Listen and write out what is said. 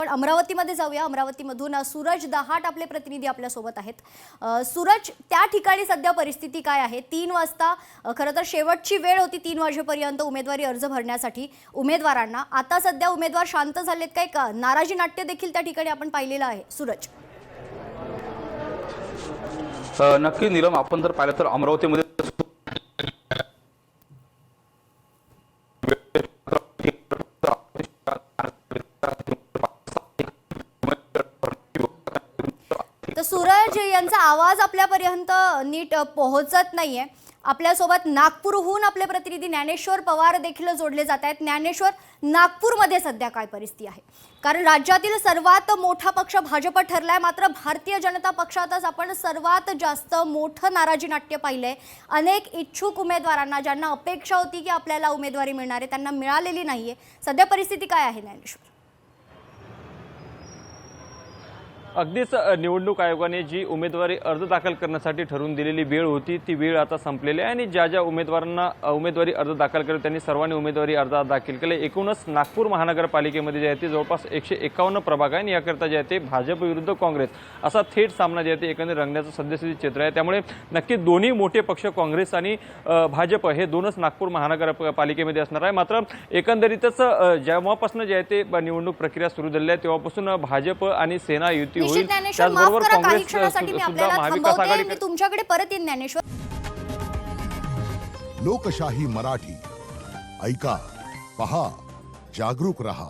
अमरावतीमध्ये जाऊया। अमरावतीमधून सूरज दहाट आपले प्रतिनिधी आपल्या सोबत आहेत। सूरज, त्या ठिकाणी सध्या परिस्थिती काय आहे? 3 वाजता खरं तर शेवटची वेळ होती 3 वाजेपर्यंत उमेदवारी अर्ज भरण्यासाठी उमेदवारांना। आता सध्या उमेदवार शांत झालेत काय का? नाराजी नाट्य देखील त्या ठिकाणी आपण पाहिलेलं आहे सूरज। नक्की नीलम, आपण जर पाहिलं तर अमरावतीमध्ये तर सूरज यांचा आवाज आपल्यापर्यंत नीट पोहोचत नाहीये। आपल्यासोबत नागपूरहून आपले प्रतिनिधी ज्ञानेश्वर पवार देखील जोडले जात आहेत। ज्ञानेश्वर, नागपूरमध्ये सध्या काय परिस्थिती आहे? कारण राज्यातील सर्वात मोठा पक्ष भाजप ठरलाय, मात्र भारतीय जनता पक्षातच आपण सर्वात जास्त मोठं नाराजी नाट्य पाहिलंय। अनेक इच्छुक उमेदवारांना, ज्यांना अपेक्षा होती की आपल्याला उमेदवारी मिळणार आहे, त्यांना मिळालेली नाहीये। सध्या परिस्थिती काय आहे ज्ञानेश्वर? अगदीच निवडणूक आयोगाने जी उमेदवारी अर्ज दाखल करण्यासाठी ठरवून दिलेली वेळ होती ती वेळ आता संपलेली आहे आणि ज्या ज्या उमेदवारांना उमेदवारी अर्ज दाखल केले त्यांनी सर्वांनी उमेदवारी अर्ज दाखल केले। एकूणच नागपूर महानगरपालिकेमध्ये जे आहे ते जवळपास 151 प्रभाग आहे आणि याकरता जे आहे ते भाजप विरुद्ध काँग्रेस असा थेट सामना जे आहे ते एकंदरीत रंगण्याचं सद्यस्थिती चित्र आहे। त्यामुळे नक्की दोन्ही मोठे पक्ष काँग्रेस आणि भाजप हे दोनच नागपूर महानगरपालिकेमध्ये असणार आहे। मात्र एकंदरीतच जेव्हापासून जे आहे ते निवडणूक प्रक्रिया सुरू झाली आहे तेव्हापासून भाजप आणि सेना युती त्याचबरोबर काँग्रेस सुद्धा महाविकास आघाडी। तुमच्याकडे परत येईन ज्ञानेश्वर। लोकशाही मराठी ऐका, पहा, जागरूक रहा।